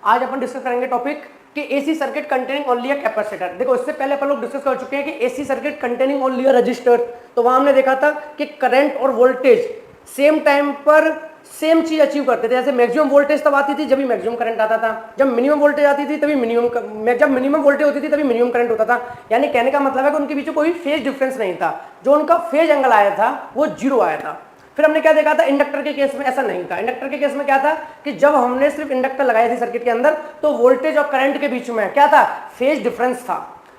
आज अपन डिस्कस करेंगे टॉपिक कि AC circuit containing only a capacitor. देखो इससे पहले अपन लोग डिस्कस कर चुके हैं कि AC circuit containing only a resistor. तो वहां हमने देखा था कि करंट और वोल्टेज सेम टाइम पर सेम चीज अचीव करते थे। जैसे मैक्सिमम वोल्टेज तब आती थी जब भी मैक्सिमम करंट आता था, जब मिनिमम वोल्टेज आती थी तभी जब मिनिमम वोल्टेज होती थी तभी मिनिमम करंट होता था। यानी कहने का मतलब है कि उनके बीच कोई फेज डिफरेंस नहीं था, जो उनका फेज एंगल आया था वो जीरो आया था। फिर हमने क्या देखा था, इंडक्टर के केस में ऐसा नहीं था। इंडक्टर के केस में क्या था कि जब हमने सिर्फ इंडक्टर लगाया थी सर्किट के अंदर तो वोल्टेज और करंट के बीच में क्या था, फेज डिफरेंस था।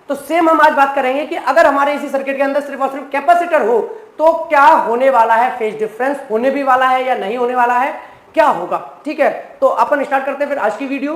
तो सेम हम आज बात करेंगे कि अगर हमारे इसी सर्किट के अंदर सिर्फ और सिर्फ कैपेसिटर हो तो क्या होने वाला है, फेज डिफरेंस होने भी वाला है या नहीं होने वाला है, क्या होगा। ठीक है, तो अपन स्टार्ट करते हैं फिर आज की वीडियो।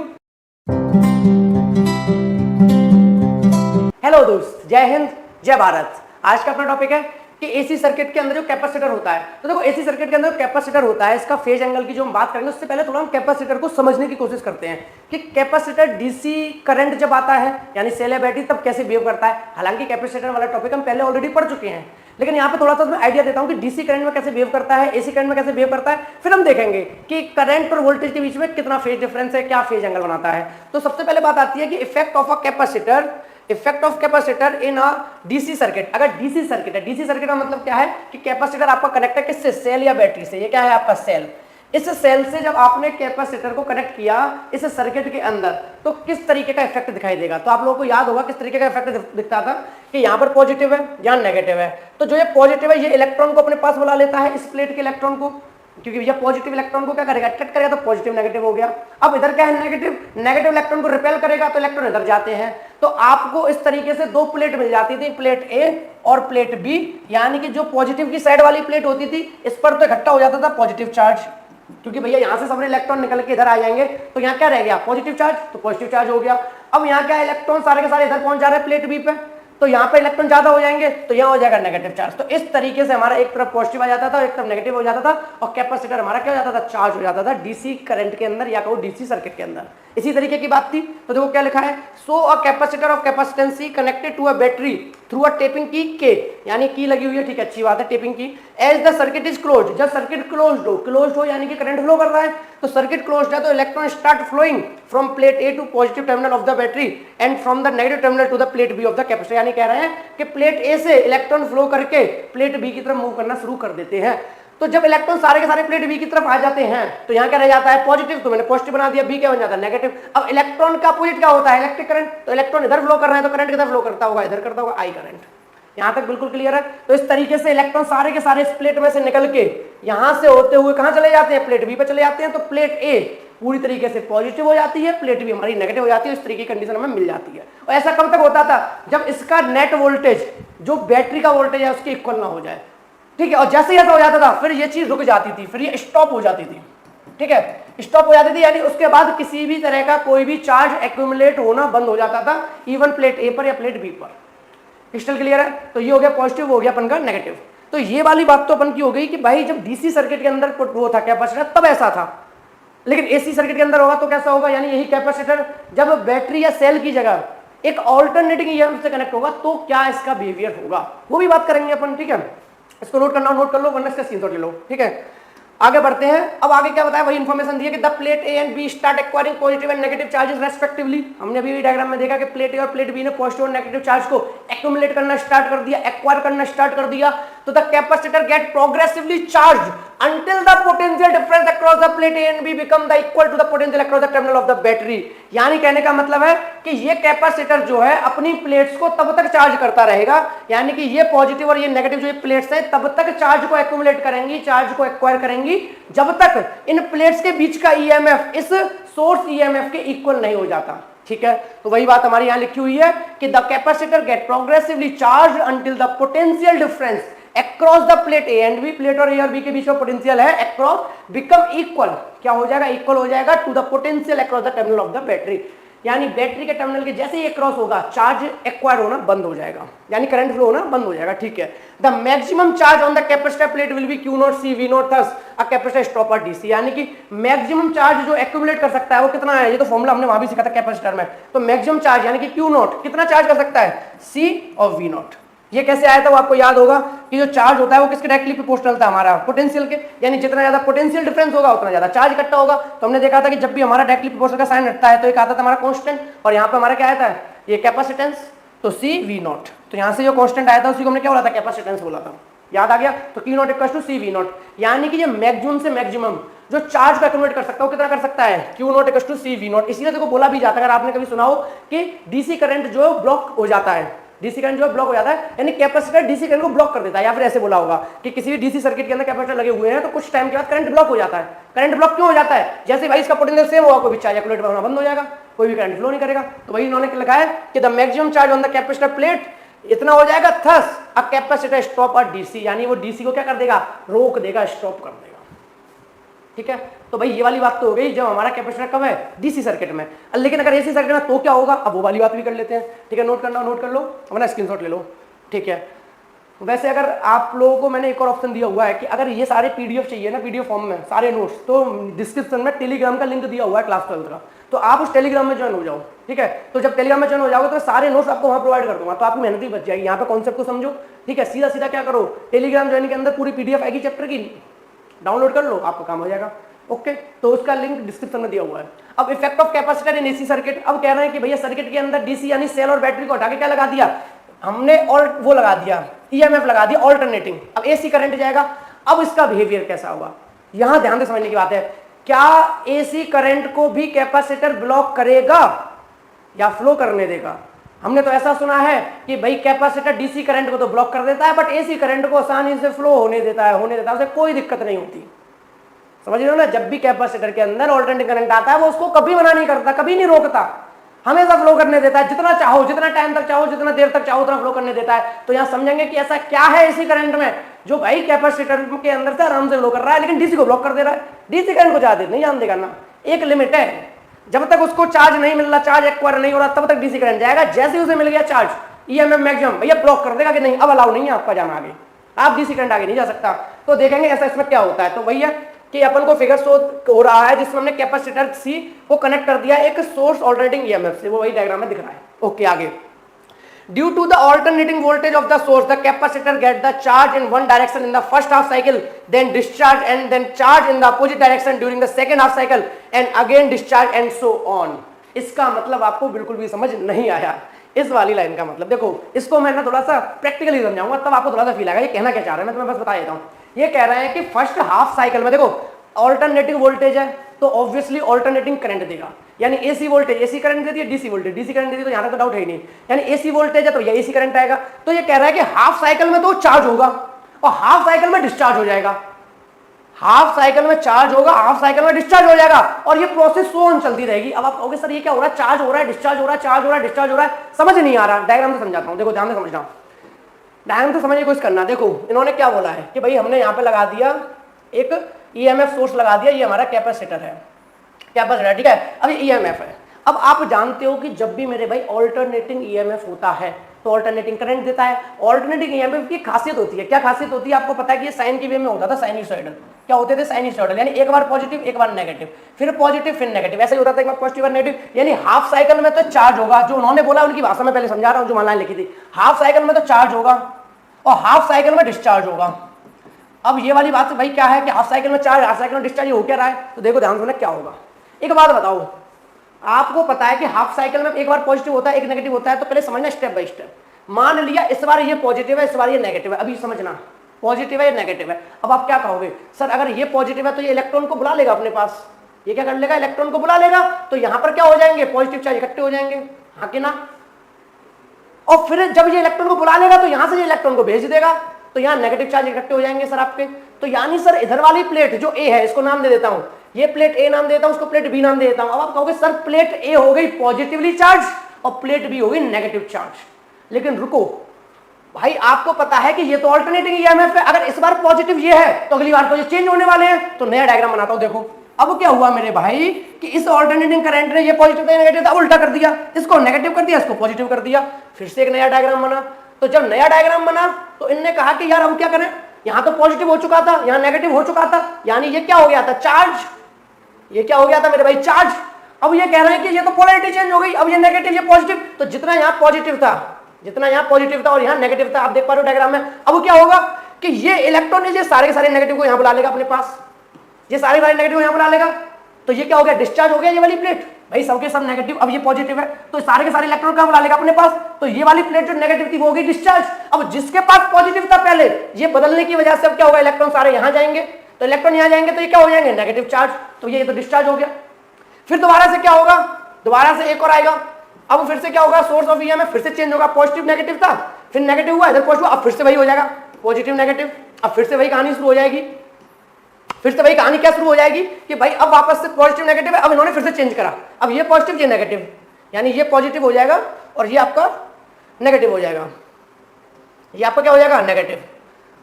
हेलो दोस्त, जय हिंद जय भारत। आज का अपना टॉपिक है कि एसी सर्किट के अंदर जो कैपेसिटर होता है। तो देखो एसी सर्किट के अंदर कैपेसिटर होता है, इसका फेज एंगल की जो हम बात करेंगे उससे पहले थोड़ा हम कैपेसिटर को समझने की कोशिश करते हैं कि कैपेसिटर डीसी करंट जब आता है यानी सेल या बैटरी तब कैसे बिहेव करता है। हालांकि कैपेसिटर वाला टॉपिक हम पहले ऑलरेडी पढ़ चुके हैं, लेकिन यहाँ पे थोड़ा सा मैं आइडिया देता हूँ कि डीसी करंट में कैसे बिहेव करता है, एसी करंट में कैसे बिहेव करता है। फिर हम देखेंगे कि करंट और वोल्टेज के बीच में कितना फेज डिफरेंस है, क्या फेज एंगल बनाता है। तो सबसे पहले बात आती है कि effect of a capacitor, effect of capacitor in a DC circuit. अगर डीसी सर्किट है, डीसी सर्किट का मतलब क्या है कि कैपेसिटर आपका कनेक्ट है किससे, सेल या बैटरी से। ये क्या है आपका सेल। इस सेल से जब आपने कैपेसिटर को कनेक्ट किया इस सर्किट के अंदर तो किस तरीके का इफेक्ट दिखाई देगा। तो आप लोगों को याद होगा किस तरीके का इफेक्ट दिखता था कि यहाँ पर पॉजिटिव है, यहाँ नेगेटिव है। तो जो ये पॉजिटिव है ये इलेक्ट्रॉन को अपने पास बुला लेता है, इस प्लेट के इलेक्ट्रॉन को, क्योंकि ये पॉजिटिव इलेक्ट्रॉन को क्या करेगा, अट्रैक्ट करेगा, तो पॉजिटिव नेगेटिव हो गया। अब इधर क्या है, नेगेटिव, नेगेटिव इलेक्ट्रॉन को रिपेल करेगा तो इलेक्ट्रॉन इधर जाते हैं। तो आपको इस तरीके से दो प्लेट मिल जाती थी, प्लेट ए और प्लेट बी। यानी कि जो पॉजिटिव की साइड वाली प्लेट होती थी इस पर तो इकट्ठा हो जाता था पॉजिटिव चार्ज, क्योंकि भैया यहां से सारे इलेक्ट्रॉन निकल के इधर आ जाएंगे तो यहाँ क्या रह गया, पॉजिटिव चार्ज, तो पॉजिटिव चार्ज हो गया। अब यहाँ क्या इलेक्ट्रॉन सारे के सारे इधर पहुंच जा रहे हैं प्लेट बी पे, तो यहाँ पे इलेक्ट्रॉन ज्यादा हो जाएंगे तो यहाँ हो जाएगा नेगेटिव चार्ज। तो इस तरीके से हमारा एक तरफ पॉजिटिव आ जाता था एक तरफ नेगेटिव हो जाता था और कैपेसिटर हमारा क्या हो जाता था, चार्ज हो जाता था डीसी करंट के अंदर या कहो डीसी सर्किट के अंदर। इसी तरीके की बात थी। तो देखो क्या लिखा है, so a capacitor of capacitance C connected to a battery through a tapping key K, यानी की लगी हुई है, ठीक है, अच्छी बात है, टेपिंग की। As the circuit is closed, जब सर्किट क्लोज्ड हो यानी कि करंट फ्लो कर रहा है, तो सर्किट क्लोज्ड है तो electron start flowing from plate A to positive terminal of the battery and from the negative terminal to the plate B of the capacitor. यानी कह रहे हैं कि प्लेट ए से इलेक्ट्रॉन फ्लो करके प्लेट बी की तरफ मूव करना शुरू कर देते हैं। तो जब इलेक्ट्रॉन सारे के सारे प्लेट बी की तरफ आ जाते हैं तो यहाँ क्या रह जाता है, पॉजिटिव, तो मैंने पॉजिटिव बना दिया, बी क्या बन जाता है, नेगेटिव। अब इलेक्ट्रॉन का अपोजिट क्या होता है, इलेक्ट्रिक करंट। तो इलेक्ट्रॉन इधर फ्लो कर रहे हैं तो करंट किधर फ्लो करता होगा, इधर करता होगा, आई करंट। यहाँ तक बिल्कुल क्लियर है। तो इस तरीके से इलेक्ट्रॉन सारे के सारे इस प्लेट में से निकल के यहां से होते हुए कहां चले जाते हैं, प्लेट बी पे चले जाते हैं। तो प्लेट ए पूरी तरीके से पॉजिटिव हो जाती है, प्लेट बी हमारी नेगेटिव हो जाती है। इस तरीके की कंडीशन हमें मिल जाती है। और ऐसा कब तक होता था, जब इसका नेट वोल्टेज जो बैटरी का वोल्टेज है उसके इक्वल ना हो जाए, ठीक है। और जैसे ही ऐसा हो जाता था फिर ये चीज रुक जाती थी, फिर ये स्टॉप हो जाती थी, ठीक है, स्टॉप हो जाती थी। यानी उसके बाद किसी भी तरह का कोई भी चार्ज एक्यूमुलेट होना बंद हो जाता था, इवन प्लेट ए पर या प्लेट बी पर। क्रिस्टल क्लियर है। तो ये हो गया पॉजिटिव, हो गया अपन का नेगेटिव। तो ये वाली बात तो अपन की हो गई कि भाई जब डीसी सर्किट के अंदर वो था कैपेसिटर तब ऐसा था, लेकिन एसी सर्किट के अंदर होगा तो कैसा होगा, यानी यही कैपेसिटर जब बैटरी या सेल की जगह एक ऑल्टरनेटिंग ईएमएफ से कनेक्ट होगा तो क्या इसका बिहेवियर होगा, वो भी बात करेंगे अपन, ठीक है। इसको नोट करना, नोट कर लो वरना इसका स्क्रीनशॉट ले लो, ठीक है। आगे बढ़ते हैं। अब आगे क्या बताया, वही इंफॉर्मेशन दी है कि the plate A and B start acquiring positive and negative charges respectively. हमने अभी डायग्राम में देखा कि प्लेट ए और प्लेट बी ने पॉजिटिव और नेगेटिव चार्ज को एक्यूमुलेट करना स्टार्ट कर दिया, एक्वायर करना स्टार्ट कर दिया। तो the capacitor get progressively charged until the potential difference across the plate A and B become the equal to the potential across the terminal of the battery। यानी कहने का मतलब है कि ये कैपेसिटर जो है अपनी प्लेट्स को तब तक चार्ज करता रहेगा, यानी कि ये पॉजिटिव और ये नेगेटिव जो ये प्लेट्स हैं तब तक चार्ज को एक्यूमुलेट करेंगी, चार्ज को एक्वायर करेंगी जब तक इन प्लेट्स के बीच का ईएमएफ इस सोर्स ईएमएफ के इक्वल नहीं हो जाता, ठीक है। तो वही बात हमारी यहां लिखी हुई है कि the capacitor get progressively charge until the potential difference across the plate A and B, plate और ए और बी के बीच में पोटेंशियल है अक्रॉस, बिकम इक्वल, क्या हो जाएगा, इक्वल हो जाएगा to the potential across the terminal of the battery. यानी बैटरी के टर्मिनल के जैसे ही क्रॉस होगा चार्ज एक्वायर होना बंद हो जाएगा, यानी करंट फ्लो होना बंद हो जाएगा, ठीक है। The maximum charge on the capacitor plate will be Q0 C V0 thus a capacitor stop at DC. यानी कि मैक्सिमम चार्ज जो एक्यूमुलेट कर सकता है वो कितना है, ये तो फॉर्मूला हमने वहां भी सीखा था कैपेसिटर में। तो मैक्सिमम चार्ज यानी कि Q0 कितना चार्ज कर सकता है, C और V0, ये कैसे आया था वो आपको याद होगा कि जो चार्ज होता है वो किसके डायरेक्टली प्रोपोर्शनल था, हमारा पोटेंशियल के, यानी जितना ज्यादा पोटेंशियल डिफरेंस होगा उतना ज्यादा चार्ज इकट्ठा होगा। तो हमने देखा था कि जब भी हमारा डायरेक्टली प्रोपोर्शनल का साइन हटता है तो एक आता था हमारा कांस्टेंट, और यहाँ पे हमारा क्या आया था, ये कैपेसिटेंस, तो सी वी नॉट। तो यहाँ से जो कांस्टेंट आया था उसी को हमने क्या बोला था, कैपेसिटेंस बोला था, याद आ गया। तो Q naught equal to C V naught, यानी कि ये मैक्सिमम से मैक्सिमम जो चार्ज का कन्वर्ट कर सकता है वो कितना कर सकता है, Q naught equal to C V naught. इसीलिए देखो बोला भी जाता है, अगर आपने कभी सुना हो कि डीसी करंट जो ब्लॉक हो जाता है, डीसी करंट जो ब्लॉक हो जाता है यानी कैपेसिटर डीसी करंट को ब्लॉक कर देता है, या फिर ऐसे बोला होगा कि किसी भी डीसी सर्किट के अंदर कैपेसिटर लगे हुए हैं तो कुछ टाइम के बाद करंट ब्लॉक हो जाता है। करंट ब्लॉक क्यों हो जाता है, जैसे भाई इसका पोटेंशियल सेम होगा, कोई भी चार्ज एक्यूमुलेट होना बंद हो जाएगा, कोई भी करंट फ्लो नहीं करेगा। तो वही इन्होंने लगाया कि the maximum charge on the capacitor plate इतना हो जाएगा, thus a capacitor stop a DC, यानी वो डीसी को क्या कर देगा, रोक देगा, स्टॉप कर देगा। ठीक है, तो भाई ये वाली बात तो हो गई जब हमारा कैपेसिटर कब है, डीसी सर्किट में। लेकिन अगर एसी सर्किट में तो क्या होगा, अब वो वाली बात भी कर लेते हैं। ठीक है, नोट करना, नोट कर लो, अपना स्क्रीनशॉट ले लो। ठीक है, वैसे अगर आप लोगों को मैंने एक और ऑप्शन दिया हुआ है कि अगर ये सारे पीडीएफ चाहिए ना, पीडीएफ फॉर्म में सारे नोट्स, तो डिस्क्रिप्शन में टेलीग्राम का लिंक दिया हुआ है क्लास 12 का, तो आप उस टेलीग्राम में ज्वाइन हो जाओ। ठीक है, तो जब टेलीग्राम में ज्वाइन हो जाओगे तो सारे नोट्स आपको वहाँ प्रोवाइड कर दूंगा, तो आपकी मेहनत भी बच जाएगी। यहाँ पे कॉन्सेप्ट को समझो। ठीक है, सीधा सीधा क्या करो, टेलीग्राम ज्वाइन के अंदर पूरी पीडीएफ आएगी चैप्टर की, डाउनलोड कर लो, आपका काम हो जाएगा। ओके, तो उसका लिंक डिस्क्रिप्शन में दिया हुआ है। अब effect of capacitor in AC circuit, अब कह रहे हैं कि भैया सर्किट के अंदर डीसी यानी सेल और बैटरी को हटा के क्या लगा दिया हमने, और वो लगा दिया ईएमएफ लगा दिया ऑल्टरनेटिंग, अब एसी करंट जाएगा। अब इसका बिहेवियर कैसा होगा, यहां ध्यान से समझने की बात है, क्या एसी करंट को भी कैपेसिटर ब्लॉक करेगा या फ्लो करने देगा। हमने तो ऐसा सुना है कि भाई कैपेसिटर डीसी करंट को तो ब्लॉक कर देता है बट एसी करंट को आसानी से फ्लो होने देता है, उसे कोई दिक्कत नहीं होती। समझ रहे हो ना, जब भी कैपेसिटर के अंदर ऑल्टरनेटिंग करंट आता है वो उसको कभी मना नहीं करता, कभी नहीं रोकता, हमेशा फ्लो करने देता है, जितना चाहो, जितना टाइम तक चाहो, जितना देर तक चाहो उतना फ्लो करने देता है। तो यहाँ समझेंगे कि ऐसा क्या है एसी करंट में जो भाई कैपेसिटर के अंदर से आराम से फ्लो कर रहा है लेकिन डीसी को ब्लॉक कर दे रहा है। डीसी करंट को ज्यादा नहीं जान देगा ना, एक लिमिट है, जब तक उसको चार्ज नहीं मिल रहा, चार्ज एक्वायर नहीं हो रहा, तब तक डीसी करंट जाएगा। जैसे ही उसे मिल गया चार्ज ईएमएफ मैक्सिमम, भैया ब्लॉक कर देगा कि नहीं अब अलाउ नहीं है आपका जाना आगे, आप डीसी करंट आगे नहीं जा सकता। तो देखेंगे ऐसा इसमें क्या होता है। तो भैया कि अपन को फिगर शो हो रहा है जिसमें हमने कैपेसिटर सी को कनेक्ट कर दिया एक सोर्स ऑल्टरनेटिंग ईएमएफ से, वो वही डायग्राम में दिख रहा है। ओके, आगे due to the alternating voltage of the source the capacitor get the charge in one direction in the first half cycle, then discharge and then charge in the opposite direction during the second half cycle and again discharge and so on. इसका मतलब आपको बिल्कुल भी समझ नहीं आया इस वाली लाइन का मतलब। देखो इसको मैं ना थोड़ा सा प्रैक्टिकली समझाऊंगा तब आपको थोड़ा सा फील आएगा ये कहना क्या चाह रहे हैं। मैं तुम्हें बस बता देता हूँ, ये कह रहे हैं कि फर्स्ट हाफ साइकिल में देखो ऑल्टरनेटिंग वोल्टेज है तो ऑब्वियसली ऑल्टरनेटिंग करंट देगा, यानी एसी वोल्टेज एसी करंट देती है, डीसी वोल्टेज डीसी करंट देती है, तो यहां तक तो डाउट है ही नहीं, यानी एसी वोल्टेज है तो ये एसी करंट आएगा। तो ये कह रहा है कि हाफ साइकिल में तो चार्ज होगा और हाफ साइकिल में डिस्चार्ज हो जाएगा, हाफ साइकिल में चार्ज होगा, हाफ साइकिल में डिस्चार्ज हो जाएगा, और ये प्रोसेस सो ऑन चलती रहेगी। अब आप कहोगे सर ये क्या हो रहा है, चार्ज हो रहा है, डिस्चार्ज हो रहा है, चार्ज हो रहा है, डिस्चार्ज हो रहा है, समझ नहीं आ रहा। डायग्राम से समझाता हूं, देखो ध्यान से समझना, डायग्राम से समझने की कोशिश करना। देखो इन्होंने क्या बोला है कि भाई हमने यहाँ पे लगा दिया एक ईएमएफ सोर्स लगा दिया, ये हमारा कैपेसिटर है, कैपेसिटर ठीक है। अब ये ईएमएफ है। अब आप जानते हो कि जब भी मेरे भाई ऑल्टरनेटिंग ईएमएफ होता है तो ऑल्टरनेटिंग करंट देता है। ऑल्टरनेटिंग ईएमएफ की खासियत होती है, क्या खासियत होती है आपको पता है कि ये साइन की वे में होता था, साइनसॉइडल। क्या होते थे, साइनसॉइडल, यानी एक बार पॉजिटिव एक बार नेगेटिव, फिर पॉजिटिव फिर नेगेटिव, ऐसा ही होता था, एक बार पॉजिटिव और नेगेटिव। यानी हाफ साइकिल में तो चार्ज होगा, जो उन्होंने बोला उनकी भाषा में पहले समझा रहा हूं, जो मान लिखी थी, हाफ साइकिल में तो चार्ज होगा और हाफ साइकिल में डिस्चार्ज होगा। अब ये वाली बात भाई क्या है कि हाफ साइकिल में चार्ज हाफ साइकिल में डिस्चार्ज हो क्या रहा है, तो देखो ध्यान से क्या होगा। एक बात बताओ, आपको पता है कि हाफ साइकिल में एक बार पॉजिटिव होता है एक नेगेटिव होता है, तो पहले समझना स्टेप बाय स्टेप। मान लिया इस बार ये पॉजिटिव है इस बार ये नेगेटिव है, अभी समझना पॉजिटिव है या नेगेटिव है। अब आप क्या कहोगे, सर अगर ये पॉजिटिव है तो ये इलेक्ट्रॉन को बुला लेगा अपने पास, ये क्या कर लेगा, इलेक्ट्रॉन को बुला लेगा, तो यहां पर क्या हो जाएंगे, पॉजिटिव चार्ज इकट्ठे हो जाएंगे, हाँ कि ना। और फिर जब ये इलेक्ट्रॉन को बुला लेगा तो यहां से ये इलेक्ट्रॉन को भेज देगा, तो यहाँ नेगेटिव चार्ज इकट्ठे हो जाएंगे सर आपके। तो यानी सर इधर वाली प्लेट जो ए है इसको नाम दे देता हूं, ये प्लेट ए नाम देता हूं, उसको प्लेट बी नाम दे देता हूं। अब आप कहोगे सर प्लेट ए हो गई पॉजिटिवली चार्ज और प्लेट बी हो गई नेगेटिव चार्ज। लेकिन रुको भाई, आपको पता है कि ये तो ऑल्टरनेटिंग ईएमएफ है, अगर इस बार पॉजिटिव ये है तो अगली बार तो ये चेंज होने वाले हैं। तो नया डायग्राम बनाता हूं, देखो अब क्या हुआ मेरे भाई कि इस ऑल्टरनेटिंग करंट ने ये पॉजिटिव था नेगेटिव था उल्टा कर दिया, इसको नेगेटिव कर दिया इसको पॉजिटिव कर दिया, फिर से एक नया डायग्राम बना। तो जब नया डायग्राम बना तो इनने कहा कि यार अब क्या करें, यहां तो पॉजिटिव हो चुका था यहां नेगेटिव हो चुका था, यानी ये क्या हो गया था, चार्ज, ये क्या हो गया था मेरे भाई, चार्ज। अब ये कह रहे हैं कि ये तो पोलैरिटी चेंज हो गई, अब ये नेगेटिव ये पॉजिटिव, तो जितना यहां पॉजिटिव था जितना यहाँ पॉजिटिव था और यहाँ नेगेटिव था, आप देख पा रहे हो डायग्राम में। अब क्या होगा कि ये इलेक्ट्रॉन ये सारे के सारे नेगेटिव को यहाँ बुला लेगा अपने पास, ये सारे नेगेटिव यहाँ बुला लेगा, तो ये क्या हो गया, डिस्चार्ज हो गया ये वाली प्लेट। भाई सबके सब नेगेटिव, अब ये पॉजिटिव है तो सारे के सारे इलेक्ट्रॉन कहाँ बुला लेगा अपने पास, तो ये वाली प्लेट जो नेगेटिव थी वो हो गई डिस्चार्ज। अब जिसके पास पॉजिटिव था पहले, ये बदलने की वजह से अब क्या होगा, इलेक्ट्रॉन सारे यहाँ जाएंगे, तो इलेक्ट्रॉन यहाँ जाएंगे तो ये क्या हो जाएंगे, नेगेटिव चार्ज, तो ये तो डिस्चार्ज हो गया। फिर दोबारा से क्या होगा, दोबारा से एक और आएगा, अब फिर से क्या होगा, सोर्स ऑफ ईएमएफ फिर से चेंज होगा, पॉजिटिव नेगेटिव था, फिर नेगेटिव हुआ, इधर पॉजिटिव, अब फिर से वही हो जाएगा पॉजिटिव नेगेटिव, अब फिर से वही कहानी शुरू हो जाएगी। फिर से वही कहानी क्या शुरू हो जाएगी कि भाई अब वापस से पॉजिटिव नेगेटिव है, अब इन्होंने फिर से चेंज करा, अब ये पॉजिटिव ये नेगेटिव, यानी ये पॉजिटिव हो जाएगा और ये आपका नेगेटिव हो जाएगा, ये आपका क्या हो जाएगा, नेगेटिव।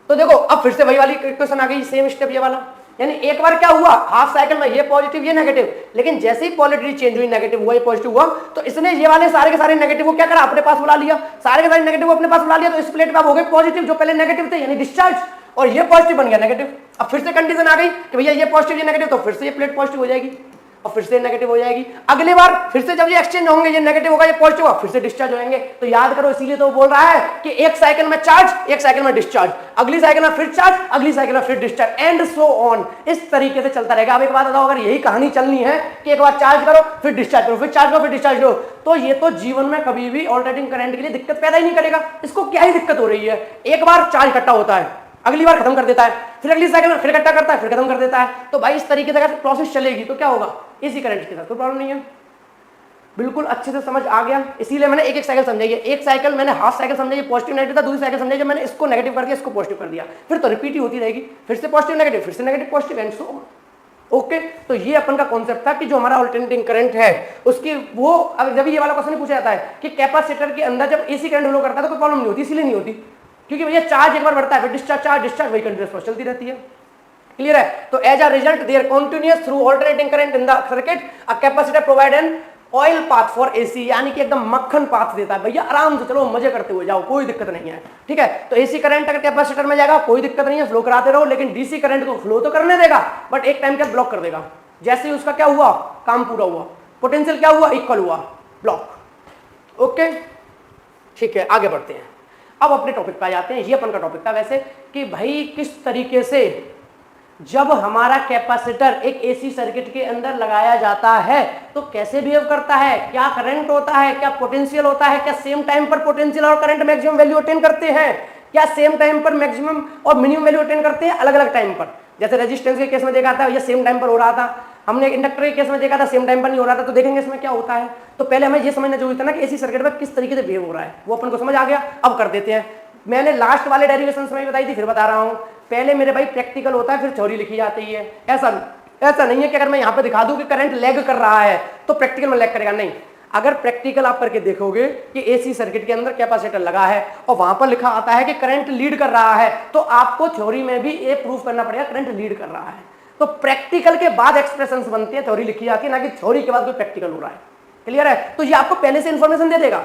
तो देखो अब फिर से वही वाली क्वेश्चन आ गई, सेम स्टेप ये वाला, यानी एक बार क्या हुआ हाफ साइकिल में, ये पॉजिटिव ये नेगेटिव, लेकिन जैसे ही पोलैरिटी चेंज हुई, नेगेटिव हुआ ये पॉजिटिव हुआ, तो इसने ये वाले सारे के सारे नेगेटिव को क्या करा, अपने पास बुला लिया, सारे के सारे नेगेटिव को अपने पास बुला लिया, तो इस प्लेट में हो गए पॉजिटिव जो पहले नेगेटिव थे, यानी डिस्चार्ज, और ये पॉजिटिव बन गया नेगेटिव। अब फिर से कंडीशन आ गई कि भैया ये पॉजिटिव ये नेगेटिव, तो फिर से ये प्लेट पॉजिटिव हो जाएगी और फिर से नेगेटिव हो जाएगी। अगली बार फिर से जब ये एक्सचेंज होंगे, ये नेगेटिव होगा ये पॉजिटिव होगा, फिर से डिस्चार्ज हो जाएंगे। तो याद करो, इसीलिए तो बोल रहा है कि एक साइकिल में चार्ज, एक साइकिल में डिस्चार्ज, अगली साइकिल में फिर चार्ज, अगली साइकिल में फिर डिस्चार्ज, एंड सो ऑन, इस तरीके से चलता रहेगा। अब एक बात बताओ, अगर यही कहानी चलनी है कि एक बार चार्ज करो फिर डिस्चार्ज करो, फिर चार्ज करो फिर डिस्चार्ज करो, तो ये तो जीवन में कभी भी ऑल्टरनेटिंग करंट के लिए दिक्कत पैदा ही नहीं करेगा। इसको क्या ही दिक्कत हो रही है, एक बार चार्ज इकट्ठा होता है, अगली बार खत्म कर देता है, फिर अगली साइकिल में फिर इकट्ठा करता है, फिर खत्म कर देता है। तो भाई इस तरीके से अगर प्रोसेस चलेगी तो क्या होगा, इसी करंट के साथ कोई प्रॉब्लम नहीं है। बिल्कुल अच्छे से समझ आ गया, इसीलिए मैंने एक एक साइकिल समझाई है। एक साइकिल मैंने हाफ साइकिल समझाई, पॉजिटिव नेगेटिव था, दूसरी साइकिल समझाई जब मैंने इसको नेगेटिव कर दिया, इसको पॉजिटिव कर दिया, फिर तो रिपीट ही होती रहेगी, फिर से पॉजिटिव नेगेटिव, फिर से negative positive, and so on. Okay, तो ये अपन का कॉन्सेप्ट था कि जो हमारा अल्टरनेटिंग करंट है उसकी वो, अब जब ये वाला क्वेश्चन पूछा जाता है कि कैपेसिटर के अंदर जब एसी करंट फ्लो करता है तो कोई प्रॉब्लम नहीं होती, इसीलिए नहीं होती क्योंकि भैया चार्ज एक बार बढ़ता है फिर डिस्चार्ज, चार्ज डिस्चार्ज, वही कंटिन्यूअस चलती रहती है। क्लियर है? तो as a result there continuous through alternating current in the circuit, a capacitor provide an oil path for AC, यानी कि एकदम मक्खन पाथ देता है भैया, आराम से चलो मजे करते हुए जाओ, कोई दिक्कत नहीं है। ठीक है, तो एसी करंट अगर कैपेसिटर में जाएगा कोई दिक्कत नहीं है, फ्लो कराते रहो, लेकिन डीसी करंट को फ्लो तो करने देगा बट एक टाइम के ब्लॉक कर देगा। जैसे ही उसका क्या हुआ, काम पूरा हुआ, पोटेंशियल क्या हुआ, इक्वल हुआ, ब्लॉक। ओके, ठीक है, आगे बढ़ते हैं। अब अपने टॉपिक पे आ जाते हैं। ये अपन का टॉपिक था वैसे कि भाई किस तरीके से जब हमारा कैपेसिटर एक एसी सर्किट के अंदर लगाया जाता है तो कैसे बिहेव करता है, क्या करंट होता है, क्या पोटेंशियल होता है, क्या सेम टाइम पर पोटेंशियल और करंट मैक्सिमम वैल्यू अटेन करते हैं, क्या सेम टाइम पर मैक्सिमम और मिनिमम वैल्यू अटेन करते हैं अलग अलग टाइम पर। जैसे रेजिस्टेंस के केस में देखा था ये सेम टाइम पर हो रहा था, हमने इंडक्टर के केस में देखा था सेम टाइम पर नहीं हो रहा था। तो देखेंगे इसमें क्या होता है। तो पहले हमें ये समझना जरूरी था ना कि एसी सर्किट में किस तरीके से बिहेव हो रहा है, वो अपन को समझ आ गया। अब कर देते हैं, मैंने लास्ट वाले डेरिवेशन में बताई थी, फिर बता रहा हूँ। पहले मेरे भाई प्रैक्टिकल होता है फिर थ्योरी लिखी जाती है। ऐसा नहीं है कि अगर मैं यहाँ पे दिखा दूं कि करंट लैग कर रहा है तो प्रैक्टिकल में लैग करेगा, नहीं। अगर प्रैक्टिकल आप करके देखोगे कि एसी सर्किट के अंदर कैपेसिटर लगा है और वहां पर लिखा आता है कि करंट लीड कर रहा है, तो आपको थ्योरी में भी ये प्रूफ करना पड़ेगा करंट लीड कर रहा है। तो प्रैक्टिकल के बाद एक्सप्रेशंस बनती है, थ्योरी लिखी जाती है, ना कि थ्योरी के बाद कोई प्रैक्टिकल हो रहा है। क्लियर है? तो ये आपको पहले से इंफॉर्मेशन दे देगा।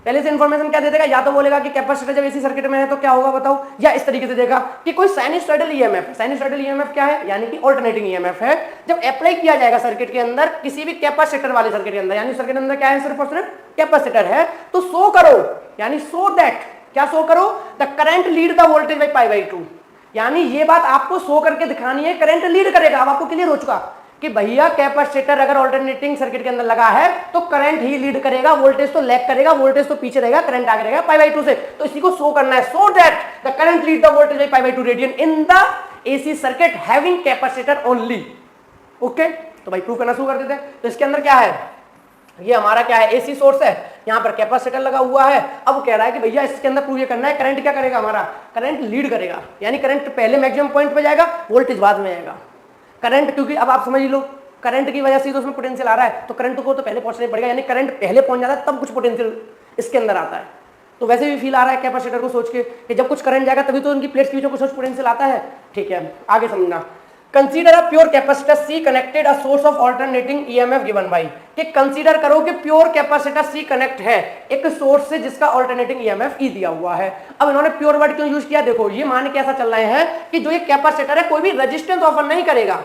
पहले से इंफॉर्मेशन क्या दे देगा, या तो बोलेगा कि कैपेसिटर जब एसी सर्किट में है तो क्या होगा बताओ, या इस तरीके से देगा कि कोई साइनसॉइडल ईएमएफ। साइनसॉइडल ईएमएफ क्या है, यानी कि अल्टरनेटिंग ईएमएफ है, जब अप्लाई किया जाएगा सर्किट के अंदर, किसी भी कैपेसिटर वाले सर्किट के अंदर, यानी सर्किट के अंदर क्या है, सिर्फ और सिर्फ कैपेसिटर है, तो शो करो, यानी शो दैट, क्या शो करो, the current lead the voltage by pi by 2, यानी ये बात आपको शो करके दिखानी है करंट लीड करेगा। अब आपको क्लियर हो चुका कि भैया कैपेसिटर अगर अल्टरनेटिंग सर्किट के अंदर लगा है तो करंट ही लीड करेगा, वोल्टेज तो लैग करेगा, वोल्टेज तो पीछे रहेगा, करंट आगे रहेगा पाई बाई 2 से। तो इसी को शो करना है, so that the current lead the voltage by pi by 2 radian in the AC circuit having capacitor only. Okay, तो भाई प्रूव करना शुरू कर देते हैं। तो इसके अंदर क्या है, ये हमारा क्या है, एसी सोर्स है, यहाँ पर कैपेसिटर लगा हुआ है। अब कह रहा है कि भैया इसके अंदर प्रूव ये करना है करंट क्या करेगा, हमारा करंट लीड करेगा, यानी करंट पहले मैक्सिमम पॉइंट पे जाएगा, वोल्टेज बाद में आएगा। करंट, क्योंकि अब आप समझ लो करंट की वजह से तो उसमें पोटेंशियल आ रहा है, तो करंट को तो पहले पहुंचना पड़ेगा, यानी करंट पहले पहुंच जाता है तब कुछ पोटेंशियल इसके अंदर आता है। तो वैसे भी फील आ रहा है कैपेसिटर को सोच के कि जब कुछ करंट जाएगा तभी तो उनकी प्लेट्स के बीच में कुछ पोटेंशियल आता है। ठीक है, आगे समझना। Consider a pure capacitor C connected a source of alternating EMF given by, कि कंसीडर करो कि प्योर कैपेसिटर सी कनेक्ट है एक सोर्स से जिसका अल्टरनेटिंग ईएमएफ ई दिया हुआ है। अब इन्होंने प्योर वर्ड क्यों यूज किया, देखो ये मान के ऐसा चल रहे हैं कि जो ये कैपेसिटर है कोई भी रेजिस्टेंस ऑफर नहीं करेगा,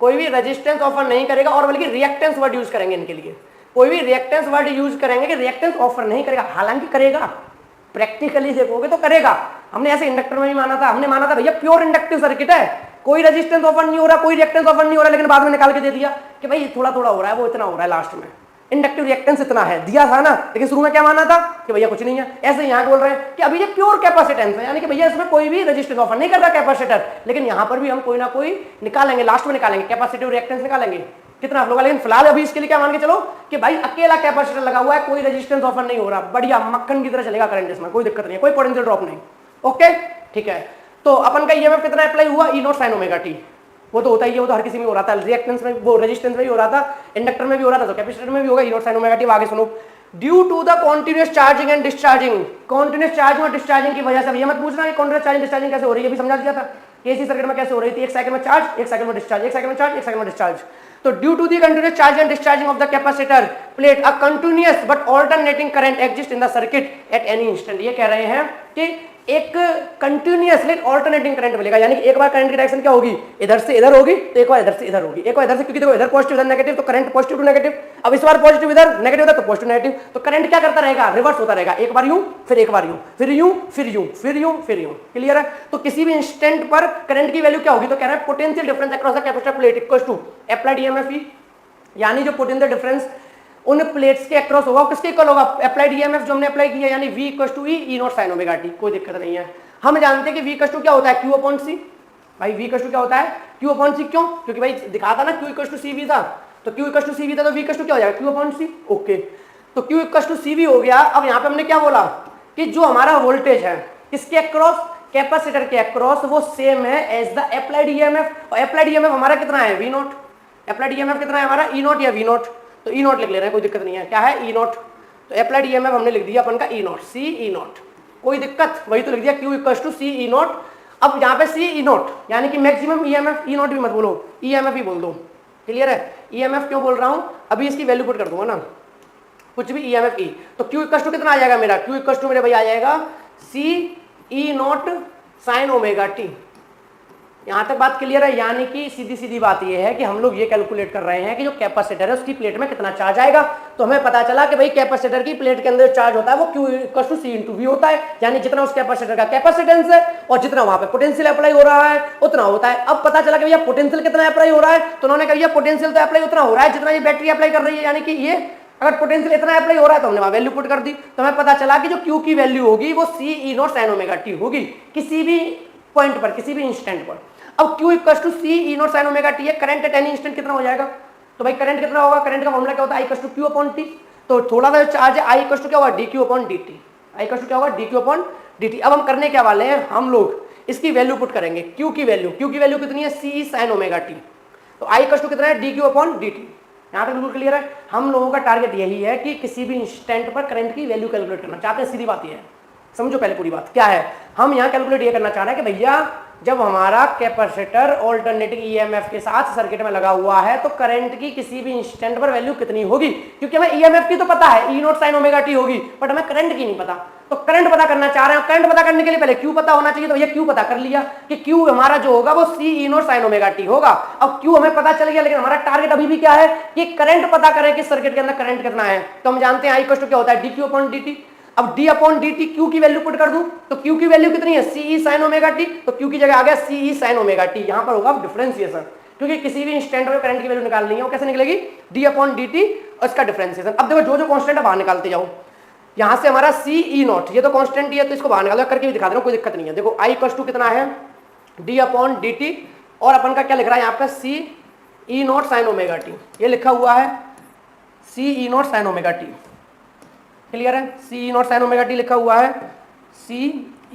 कोई भी रेजिस्टेंस ऑफर नहीं करेगा, और बल्कि रिएक्टेंस वर्ड यूज करेंगे इनके लिए, कोई भी रिएक्टेंस वर्ड यूज करेंगे कि रिएक्टेंस ऑफर नहीं करेगा, हालांकि करेगा, प्रैक्टिकली देखोगे तो करेगा। हमने ऐसे इंडक्टर में भी माना था, हमने माना था भैया प्योर इंडक्टिव सर्किट है, कोई रेजिस्टेंस ओपन नहीं हो रहा, कोई रिएक्टेंस ओपन नहीं हो रहा, लेकिन बाद में निकाल के दे दिया कि भाई थोड़ा थोड़ा हो रहा है, वो इतना हो रहा है लास्ट में, इंडक्टिव रिएक्टेंस इतना है, दिया था ना। लेकिन शुरू में क्या माना था कि भैया कुछ नहीं है। ऐसे यहाँ बोल रहे हैं कि अभी ये प्योर कैपेसिटेंस है, यानी कि भैया इसमें कोई भी रेजिस्टेंस ऑफर नहीं कर रहा कैपेसिटर, लेकिन यहाँ पर भी हम कोई ना कोई निकालेंगे, लास्ट में निकालेंगे, कैपेसिटिव रिएक्टेंस निकालेंगे कितना आप लोग। लेकिन फिलहाल अभी इसके लिए क्या मान के चलो कि भाई अकेला कैपेसिटर लगा हुआ है, कोई रेजिस्टेंस ऑफर नहीं हो रहा, बढ़िया मक्खन की तरह चलेगा करंट, इसमें कोई दिक्कत नहीं है, कोई पोटेंशियल ड्रॉप नहीं। ओके ठीक है, तो अपन का ईएमएफ कितना अप्लाई हुआ, ई नॉट साइन ओमेगा टी, वो तो होता ही है, वो तो हर किसी में हो रहा था, रिएक्टेंस में, वो रेजिस्टेंस में भी हो रहा था, इंडक्टर में भी हो रहा था, तो कैपेसिटर में भी होगा E naught sine omega T. आगे सुनो, due to the continuous charging and discharging, continuous charging और डिस्चार्जिंग की वजह से, ये मत पूछना कि कॉन्टिन्यूअस चार्जिंग डिस्चार्जिंग कैसे हो रही है, अभी समझा दिया था एसी सर्किट में कैसे हो रही थी, एक साइकिल में चार्ज, एक साइकिल में डिस्चार्ज, एक साइकिल में चार्ज, एक साइकिल में डिस्चार्ज। तो due to the continuous charge and discharging of the capacitor plate a continuous but alternating current exist in the circuit at any instant. ये कह रहे हैं कि एक कंटिन्यूअस लेकिन ऑल्टरनेटिंग करंट मिलेगा, यानी कि एक बार करंट की डायरेक्शन क्या होगी, इधर से इधर होगी, तो एक बार इधर से इधर होगी, एक बार इधर से, क्योंकि देखो इधर पॉजिटिव इधर नेगेटिव, तो करंट पॉजिटिव टू नेगेटिव, अब इस बार पॉजिटिव इधर नेगेटिव इधर, तो पॉजिटिव नेगेटिव, तो करंट क्या करता रहेगा, रिवर्स होता रहेगा, एक बार यूं फिर एक बार यूं, फिर यूं फिर यूं, फिर यूं फिर यूं। क्लियर है? तो किसी भी इंस्टेंट पर करंट की वैल्यू क्या होगी, तो कह रहे हैं potential difference across the capacitor plate equals to applied EMF E, यानी जो पोटेंशियल डिफरेंस उन प्लेट्स के अक्रॉस होगा किसके इक्वल होगा, अप्लाइड ईएमएफ जो हमने अप्लाई किया, यानी V equals to E naught sine omega T. कोई दिक्कत नहीं है, हम जानते हैं कि V इक्वल्स टू क्या होता है, Q अपॉन C। भाई V इक्वल्स टू क्या होता है, Q अपॉन C, क्यों, क्योंकि भाई दिखा था ना Q इक्वल्स टू CV था, तो Q इक्वल्स टू CV था, तो V इक्वल्स टू क्या हो जाएगा, Q अपॉन C। ओके, तो Q इक्वल्स टू CV हो गया। अब यहाँ पे हमने क्या बोला कि जो हमारा वोल्टेज है किसके अक्रॉस, कैपेसिटर के अक्रॉस, वो सेम है एज द अप्लाइड ईएमएफ, और अप्लाइड ईएमएफ हमारा कितना है, V नॉट, अप्लाइड ईएमएफ कितना है हमारा, E नॉट या V नॉट, तो E नॉट लिख ले रहे हैं, कोई दिक्कत नहीं है, क्या है, E नॉट, तो अप्लाइड ईएमएफ हमने लिख दिया अपन का E naught, C E naught, कोई दिक्कत, वही तो लिख दिया Q equals to C E naught. अब यहाँ पे C E नॉट यानी कि मैक्सिमम ईएमएफ, E नॉट भी मत बोलो, ईएमएफ ही बोल दो। क्लियर है? ईएमएफ क्यों बोल रहा हूँ, अभी इसकी वैल्यू पुट कर दूंगा ना, कुछ भी ईएमएफ E, तो Q इक्वल्स टू कितना आ जाएगा मेरा, Q इक्वल्स टू मेरे भाई आ जाएगा C E naught sine omega T. यहाँ तक बात क्लियर है? यानी कि सीधी सीधी बात ये है कि हम लोग ये कैलकुलेट कर रहे हैं कि जो कैपेसिटर है उसकी प्लेट में कितना चार्ज आएगा, तो हमें पता चला कि भाई कैपेसिटर की प्लेट के अंदर चार्ज होता है वो Q equals to C into V होता है, यानी जितना उस कैपेसिटर का कैपेसिटेंस है और जितना वहां पे पोटेंशियल अप्लाई हो रहा है उतना होता है। अब पता चला कि भैया पोटेंशियल कितना अप्लाई हो रहा है, तो उन्होंने कहा पोटेंशियल तो अप्लाई उतना हो रहा है जितना ये बैटरी अप्लाई कर रही है, यानी कि ये अगर पोटेंशियल इतना अप्लाई हो रहा है तो हमने वहां वैल्यू पुट कर दी, तो हमें पता चला कि जो Q की वैल्यू होगी वो C E naught sine omega T होगी किसी भी पॉइंट पर, किसी भी इंस्टेंट पर। अब Q equals to C E naught sine omega T है, करंट एट एनी इंस्टेंट कितना हो जाएगा, तो भाई करंट कितना होगा, करंट का फॉर्मूला क्या होता है, I equals to Q upon T, तो थोड़ा सा चार्ज है I इक्वल्स टू क्या होगा, DQ upon DT, I equals to क्या होगा, DQ अपॉन DT। अब हम करने क्या वाले हैं, हम लोग इसकी वैल्यू पुट करेंगे, Q की वैल्यू कितनी है, C E sign omega T, तो I इक्वल्स टू कितना है, DQ अपॉन DT। यहाँ तक बिल्कुल क्लियर है? हम लोगों का टारगेट यही है कि किसी भी इंस्टेंट पर करंट की वैल्यू कैलकुलेट करना चाहते हैं, सीधी बात ये है, समझो पहले पूरी बात क्या है। हम यहाँ कैलकुलेट ये करना चाह रहे हैं कि भैया जब हमारा कैपेसिटर ऑल्टरनेटिंग ईएमएफ के साथ सर्किट में लगा हुआ है तो करंट की किसी भी इंस्टेंट पर वैल्यू कितनी होगी, क्योंकि हमें ईएमएफ की तो पता है E naught sine omega T होगी, बट हमें करंट की नहीं पता, तो करंट पता करना चाह रहे हैं। करंट पता करने के लिए पहले Q पता होना चाहिए, तो ये Q पता कर लिया कि Q हमारा जो होगा वो C E naught sine omega T होगा। अब Q हमें पता चल गया, लेकिन हमारा टारगेट अभी भी क्या है कि करंट पता करें कि सर्किट के अंदर करंट कितना है, तो हम जानते हैं I इक्वल्स टू क्या होता है, DQ अपॉन DT। अब D अपॉन DT Q की वैल्यू पुट कर दूं तो Q की वैल्यू कितनी है, C E sign omega T, तो Q की जगह आ गया C E sign omega T. यहां पर होगा डिफरेंशिएशन, क्योंकि किसी भी इंस्टेंट में करंट की वैल्यू निकालनी है, वो कैसे निकलेगी, D अपॉन DT और इसका डिफरेंशिएशन। अब देखो जो जो कांस्टेंट है बाहर निकालते जाओ, यहां से हमारा C E नॉट ये तो कांस्टेंट ही है, तो इसको बाहर निकालो, करके भी दिखा दे रहा हूं, कोई दिक्कत नहीं है। देखो I इक्वल्स टू कितना है, D अपॉन DT, और अपन का क्या लिख रहा है यहाँ पे, C E naught sine omega T, ये लिखा हुआ है C E naught sine omega T. Clear है? C E naught sine omega T लिखा हुआ है, C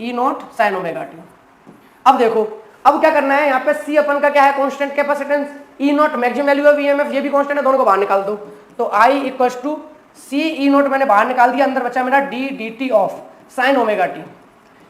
E naught sine omega T. अब देखो अब क्या करना है, यहाँ पे C अपन का क्या है, constant capacitance, E not maximum value है VMF, ये भी कांस्टेंट है, दोनों को बाहर निकाल दो, तो I equals to C E naught मैंने बाहर निकाल दिया, अंदर बचा मेरा D DT of sine omega T,